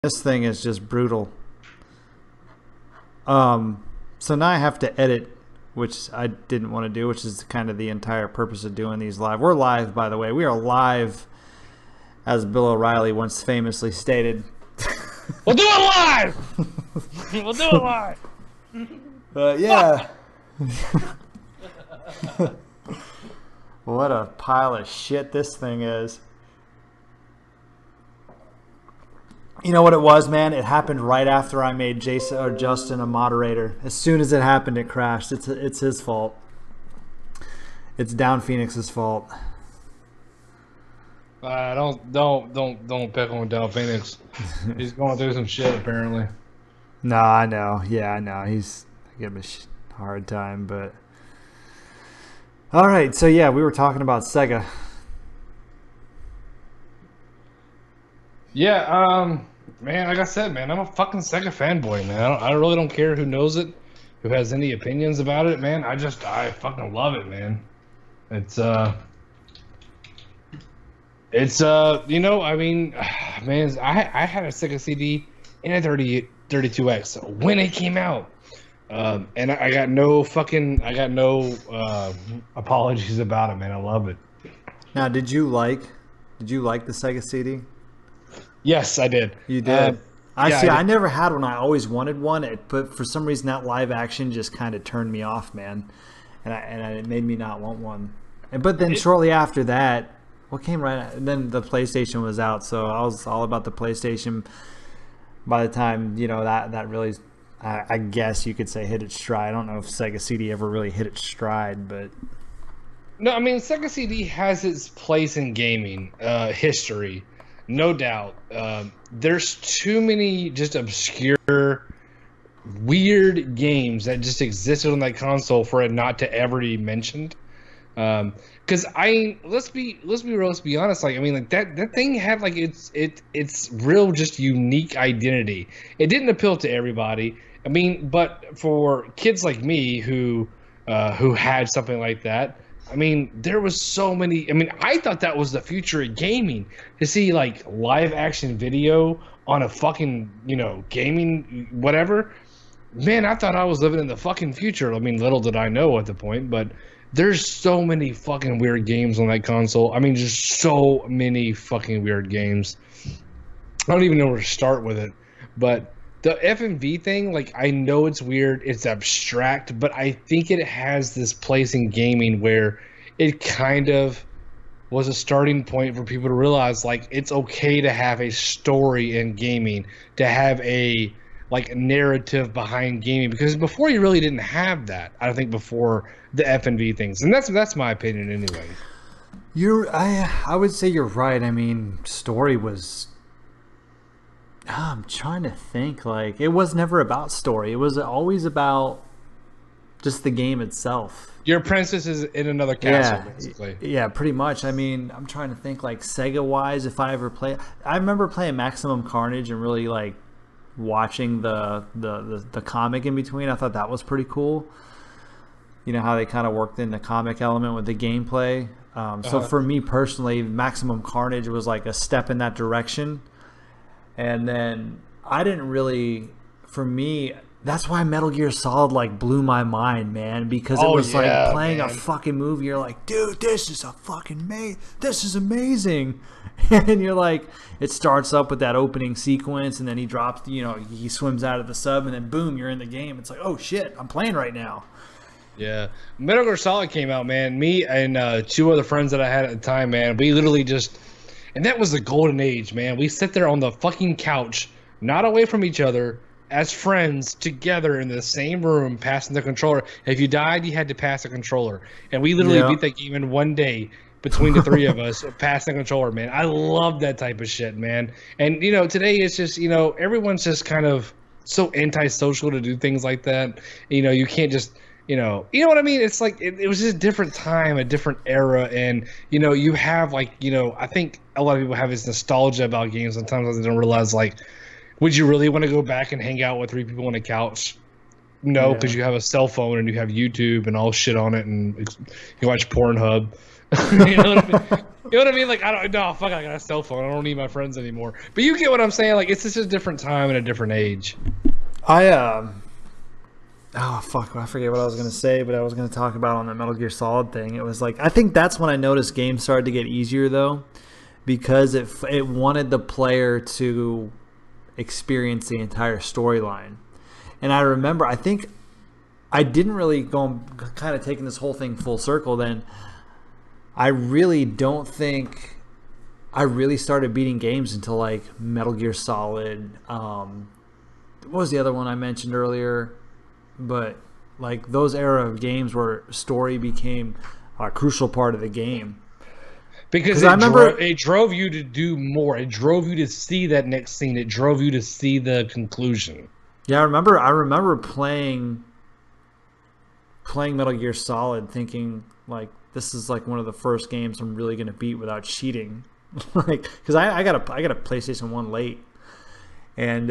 This thing is just brutal. So now I have to edit, which I didn't want to do, which is kind of the entire purpose of doing these live. We're live, by the way. We are live, as Bill O'Reilly once famously stated. We'll do it live! We'll do it live! Yeah. What a pile of shit this thing is. You know what it was, man? It happened right after I made Jason or Justin a moderator. As soon as it happened, it crashed. It's his fault. It's Down Phoenix's fault. Don't pick on Down Phoenix. He's going through some shit apparently. No, I know. Yeah, I know. He's giving me a hard time, but all right. So yeah, we were talking about Sega. Yeah, man, like I said, man, I'm a fucking Sega fanboy, man. I really don't care who knows it, who has any opinions about it, man. I fucking love it, man. It's you know, I mean, man, I had a Sega CD and a 32X when it came out. And I got no apologies about it, man. I love it. Now, did you like the Sega CD? Yes, I did. You did. I did. never had one. I always wanted one, but for some reason that live action just kind of turned me off, man. And it made me not want one. But then shortly after that, what came and then the PlayStation was out, so I was all about the PlayStation. By the time that really, I guess you could say, hit its stride. I don't know if Sega CD ever really hit its stride, but no, I mean Sega CD has its place in gaming history. No doubt. There's too many just obscure, weird games that just existed on that console for it not to ever be mentioned. Because let's be real, let's be honest. Like, I mean, like that thing had like it's real, just unique identity. It didn't appeal to everybody. I mean, but for kids like me who had something like that. I mean, there was so many. I mean, I thought that was the future of gaming, to see like live action video on a fucking, gaming whatever. Man, I thought I was living in the fucking future. I mean, little did I know at the point, but there's so many fucking weird games on that console. I mean, just so many fucking weird games. I don't even know where to start with it, but the FMV thing, like, I know it's weird, it's abstract, but I think it has this place in gaming where it kind of was a starting point for people to realize, like, it's okay to have a story in gaming, to have a, like, narrative behind gaming, because before you really didn't have that, I think, before the FMV things. And that's my opinion anyway. I would say you're right. I mean, story was... I'm trying to think. Like, it was never about story. It was always about just the game itself. Your princess is in another castle, basically. Yeah, pretty much. I mean, I'm trying to think, like, Sega-wise, if I ever play... I remember playing Maximum Carnage and really, like, watching the comic in between. I thought that was pretty cool. You know, how they kind of worked in the comic element with the gameplay. So for me personally, Maximum Carnage was, like, a step in that direction. And then I didn't really, for me, that's why Metal Gear Solid like blew my mind, man, because it was like playing a fucking movie. You're like, dude, this is this is amazing. And you're like, it starts up with that opening sequence, and then he drops, he swims out of the sub, and then boom, you're in the game. It's like, oh shit, I'm playing right now. Yeah, Metal Gear Solid came out, man. Me and two other friends that I had at the time, man, we literally just... And that was the golden age, man. We sit there on the fucking couch, not away from each other, as friends, together in the same room, passing the controller. If you died, you had to pass a controller. And we literally beat that game in one day between the three of us, passing the controller, man. I love that type of shit, man. And, today it's just, everyone's just kind of so antisocial to do things like that. You can't just... You know what I mean? It's like it was just a different time, a different era, and you have like I think a lot of people have this nostalgia about games. Sometimes they don't realize, like, would you really want to go back and hang out with three people on a couch? No, because you have a cell phone and you have YouTube and all shit on it, and you watch Pornhub. You know what I mean? You know what I mean? Like, I don't know. Fuck, I got a cell phone. I don't need my friends anymore. But you get what I'm saying? Like, it's just a different time and a different age. Oh fuck, I forget what I was gonna say, but I was gonna talk about on the Metal Gear Solid thing. It was like, I think that's when I noticed games started to get easier though, because it wanted the player to experience the entire storyline. And I remember, I think I didn't really go kind of taking this whole thing full circle then. I really don't think I really started beating games until like Metal Gear Solid. What was the other one I mentioned earlier? But like those era of games where story became a crucial part of the game. Because it drove you to do more. It drove you to see that next scene. It drove you to see the conclusion. Yeah, I remember playing Metal Gear Solid thinking like this is like one of the first games I'm really going to beat without cheating. Like cuz I got a PlayStation 1 late. And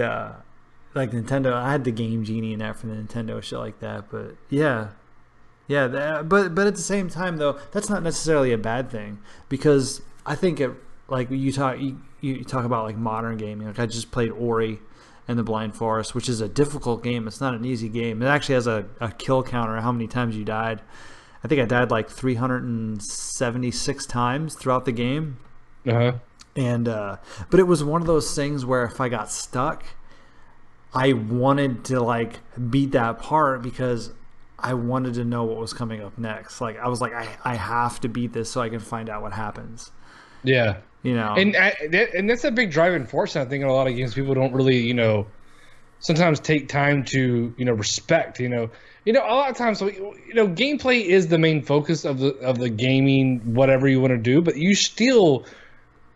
like Nintendo, I had the Game Genie and that for the Nintendo, shit like that. But yeah, but at the same time though, that's not necessarily a bad thing, because I think it, like you talk about like modern gaming. Like I just played Ori and the Blind Forest, which is a difficult game. It's not an easy game. It actually has a kill counter, how many times you died. I think I died like 376 times throughout the game. And but it was one of those things where if I got stuck, I wanted to like beat that part because I wanted to know what was coming up next. Like I was like, I have to beat this so I can find out what happens. Yeah, you know, and that's a big driving force. I think in a lot of games, people don't really, sometimes take time to, respect. A lot of times, gameplay is the main focus of the gaming, whatever you want to do. But you still,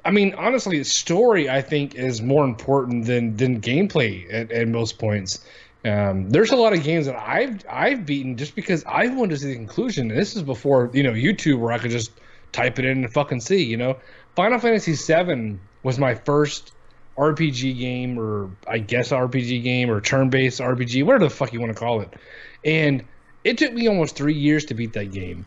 I mean, honestly, story I think is more important than gameplay at most points. There's a lot of games that I've beaten just because I wanted to see the conclusion. And this is before YouTube, where I could just type it in and fucking see. Final Fantasy VII was my first RPG game, or I guess RPG game, or turn-based RPG, whatever the fuck you want to call it. And it took me almost 3 years to beat that game.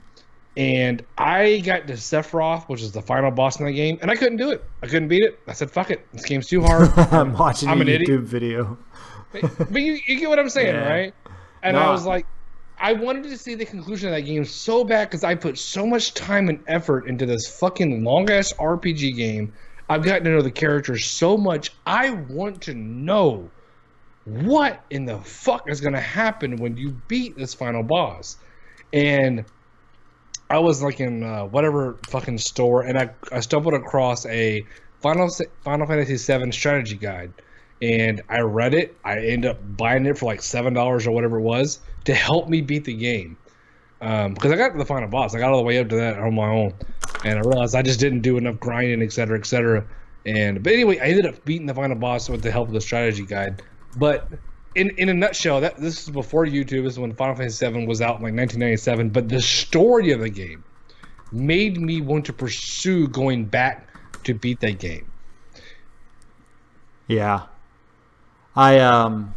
And I got to Sephiroth, which is the final boss in that game, and I couldn't do it. I couldn't beat it. I said, fuck it. This game's too hard. I'm watching a YouTube idiot. video. But you get what I'm saying, Yeah. right? And I was like, I wanted to see the conclusion of that game so bad because I put so much time and effort into this fucking long-ass RPG game. I've gotten to know the characters so much. I want to know what in the fuck is going to happen when you beat this final boss. And I was like in whatever fucking store, and I stumbled across a Final Fantasy VII strategy guide. And I read it. I ended up buying it for like $7 or whatever it was to help me beat the game. Because I got to the final boss. I got all the way up to that on my own. And I realized I just didn't do enough grinding, et cetera, et cetera. But anyway, I ended up beating the final boss with the help of the strategy guide. But in a nutshell, this is before YouTube. This is when Final Fantasy VII was out in like 1997. But the story of the game made me want to pursue going back to beat that game. Yeah. God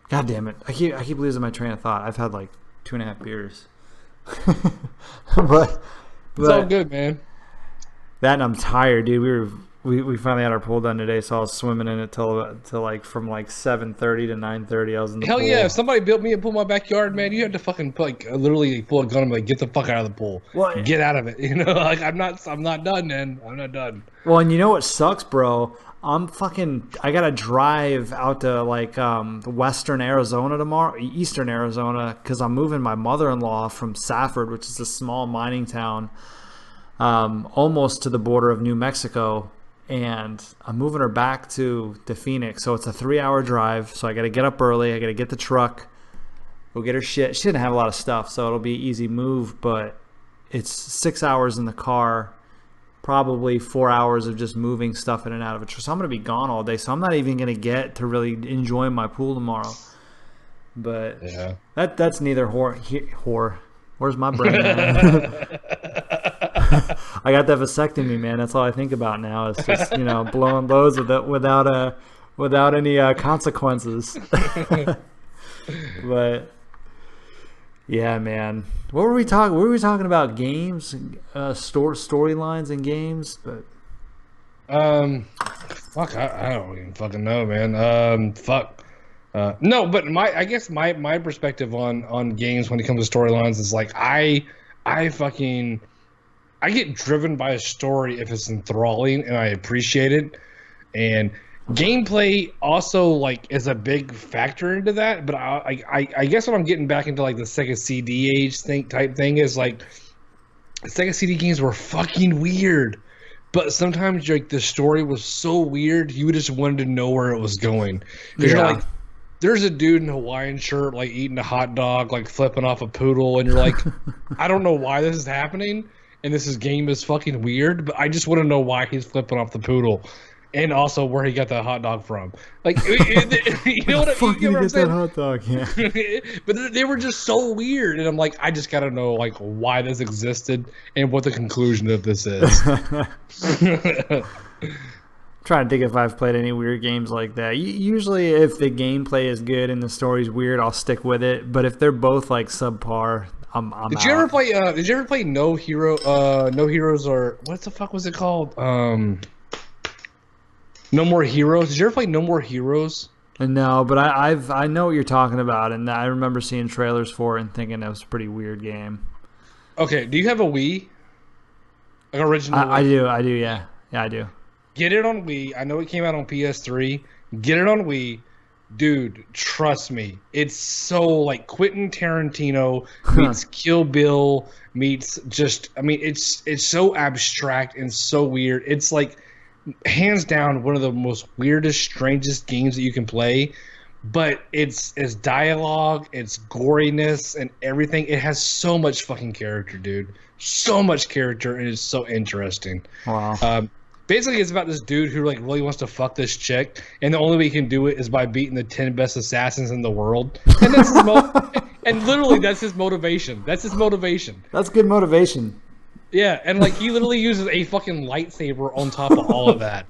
damn it. I keep losing my train of thought. I've had like 2.5 beers. but It's all good, man. That, and I'm tired, dude. We finally had our pool done today, so I was swimming in it till like from like 7:30 to 9:30. I was in the pool. Hell yeah! If somebody built me a pool in my backyard, man, you had to fucking literally pull a gun and be like, get the fuck out of the pool. Well, get out of it. Like I'm not done, man. I'm not done. Well, and you know what sucks, bro? I gotta drive out to like western Arizona tomorrow, eastern Arizona, because I'm moving my mother-in-law from Safford, which is a small mining town, almost to the border of New Mexico, and I'm moving her back to Phoenix. So it's a 3-hour drive. So I gotta get up early. I gotta get the truck, go get her shit. She didn't have a lot of stuff, so it'll be an easy move. But it's 6 hours in the car. Probably 4 hours of just moving stuff in and out of it. So I'm going to be gone all day. So I'm not even going to get to really enjoy my pool tomorrow. But yeah, that's neither whore. Where's my brain at? I got that vasectomy, man. That's all I think about now. It's just, blowing loads without any consequences. But Yeah, man. What were we talking? Were we talking about games, storylines and games? But Fuck, I don't even fucking know, man. Fuck. No, but I guess my perspective on games when it comes to storylines is like I get driven by a story if it's enthralling and I appreciate it. And gameplay also like is a big factor into that. But I guess what I'm getting back into like the Sega CD age type thing is like Sega CD games were fucking weird. But sometimes like the story was so weird, you just wanted to know where it was going. Because you're like, there's a dude in a Hawaiian shirt like eating a hot dog, like flipping off a poodle, and you're like, I don't know why this is happening, and game is fucking weird, but I just want to know why he's flipping off the poodle, and also where he got that hot dog from. Like, you know what I'm saying? That hot dog, yeah. But they were just so weird, and I'm like, I just gotta know like why this existed and what the conclusion of this is. Trying to think if I've played any weird games like that. Usually, if the gameplay is good and the story's weird, I'll stick with it. But if they're both like subpar, I'm Did out. you ever play? Did you ever play No Heroes, or what the fuck was it called? No More Heroes. Did you ever play No More Heroes? No, but I know what you're talking about, and I remember seeing trailers for it and thinking that was a pretty weird game. Okay, do you have a Wii? Like original? I do, yeah, I do. Get it on Wii. I know it came out on PS3. Get it on Wii. Dude, trust me. It's so like Quentin Tarantino meets Kill Bill meets just, I mean, it's so abstract and so weird. It's like hands down one of the most weirdest, strangest games that you can play. But it's dialogue, it's goriness and everything. It has so much fucking character, dude. So much character, and it's so interesting. Wow. Basically, it's about this dude who like really wants to fuck this chick, and the only way he can do it is by beating the 10 best assassins in the world. And that's and literally that's his motivation. That's his motivation. That's good motivation. Yeah, and like he literally uses a fucking lightsaber on top of all of that.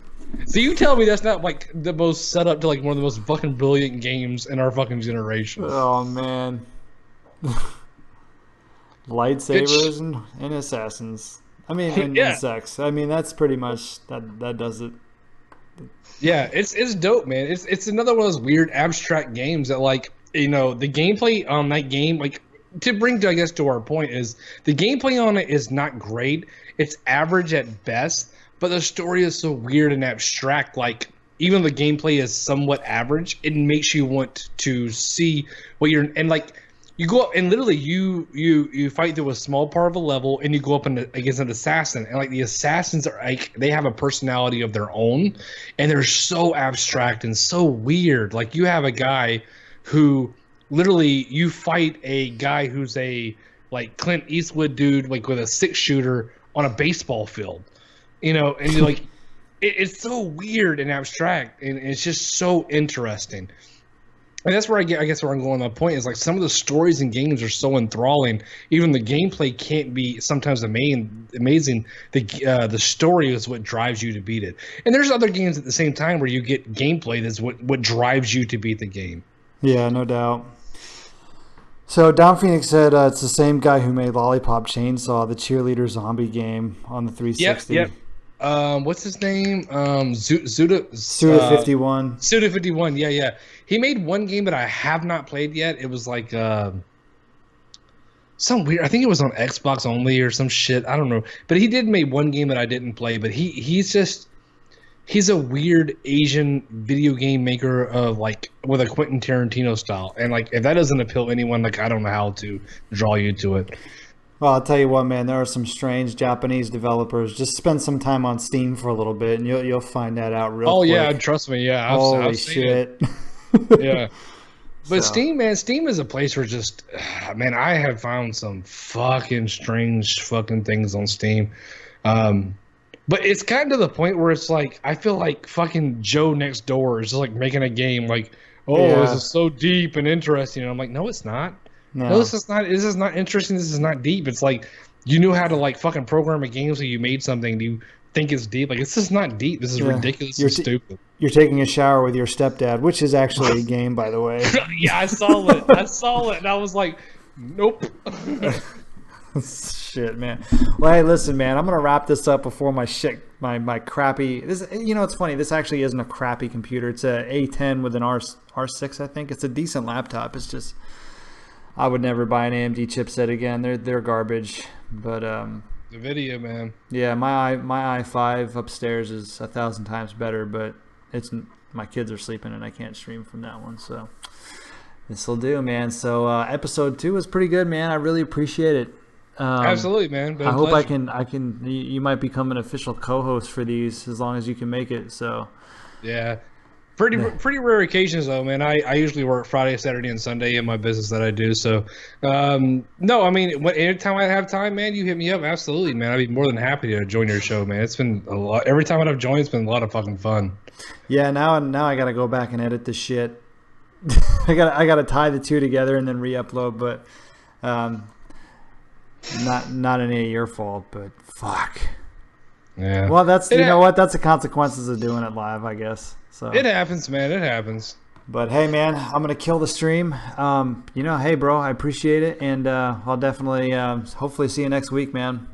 So you tell me that's not like the most set up to like one of the most fucking brilliant games in our fucking generation. Oh man. Lightsabers and assassins. I mean, and insects. I mean, that's pretty much that does it. Yeah, it's dope, man. It's another one of those weird abstract games that like, you know, the gameplay on that game, like to bring to, I guess, to our point is the gameplay on it is not great. It's average at best, but the story is so weird and abstract. Like even though the gameplay is somewhat average, it makes you want to see what you're and like. You go up and literally you fight through a small part of a level and you go up against an assassin, and like the assassins are like they have a personality of their own and they're so abstract and so weird. Like you have a guy who literally you fight a guy who's a like Clint Eastwood dude like with a 6-shooter on a baseball field, you know, and you're like it's so weird and abstract and it's just so interesting. And that's where I guess where I'm going. My point is like some of the stories and games are so enthralling. Even the gameplay can't be sometimes amazing. The story is what drives you to beat it. And there's other games at the same time where you get gameplay that's what drives you to beat the game. Yeah, no doubt. So Don Phoenix said it's the same guy who made Lollipop Chainsaw, the cheerleader zombie game on the 360. Yep. What's his name? Suda51. Suda51. Yeah. He made one game that I have not played yet. It was like some weird. I think it was on Xbox only or some shit. I don't know. But he did make one game that I didn't play. But he's a weird Asian video game maker of like with a Quentin Tarantino style. And like if that doesn't appeal anyone, like I don't know how to draw you to it. Well, I'll tell you what, man. There are some strange Japanese developers. Just spend some time on Steam for a little bit, and you'll find that out real quick. Oh yeah, trust me. Yeah, Holy shit. Yeah, but so. Steam is a place where just, man, I have found some fucking strange fucking things on Steam. But it's kind of the point where it's like I feel like fucking Joe next door is just like making a game like, this is so deep and interesting. And I'm like, no, it's not. No, this is not. This is not interesting. This is not deep. It's like you knew how to like fucking program a game, so you made something. And you think it's deep. Like this is not deep. This is ridiculous and stupid. You're taking a shower with your stepdad, which is actually a game, by the way. Yeah, I saw it. And I was like, Nope. Shit, man. Well, hey, listen, man. I'm gonna wrap this up before my crappy. This, you know, it's funny. This actually isn't a crappy computer. It's a A10 with an R6, I think. It's a decent laptop. It's just I would never buy an AMD chipset again. They're garbage. But The video, man. yeah, my i5 upstairs is 1,000 times better. But it's my kids are sleeping and I can't stream from that one. So this will do, man. So episode 2 was pretty good, man. I really appreciate it. Absolutely, man. I hope I can. You might become an official co-host for these as long as you can make it. So, yeah, pretty rare occasions though, man. I usually work Friday, Saturday, and Sunday in my business that I do. So, no, I mean, anytime I have time, man, you hit me up. Absolutely, man. I'd be more than happy to join your show, man. It's been a lot. Every time I've joined, it's been a lot of fucking fun. Yeah, now I gotta go back and edit this shit. I gotta tie the two together and then re-upload, but. Not any of your fault, but fuck. Yeah. Well, that's you know what? That's the consequences of doing it live, I guess. So it happens, man. It happens. But hey, man, I'm gonna kill the stream. You know, hey, bro, I appreciate it, and I'll definitely, hopefully, see you next week, man.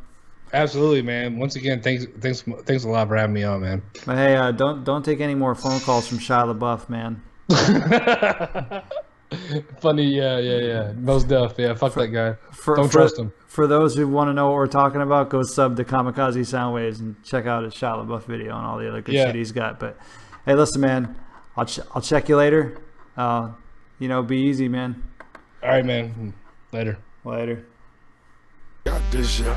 Absolutely, man. Once again, thanks a lot for having me on, man. But hey, don't take any more phone calls from Shia LaBeouf, man. Funny, yeah. Most deaf, yeah. Fuck that guy. Don't trust him. For those who want to know what we're talking about, go sub to Kamikaze Soundwavez and check out his Shia LaBeouf video and all the other good shit he's got. But hey, listen, man, I'll check you later. You know, be easy, man. All right, man. Later. Later. Got this shit.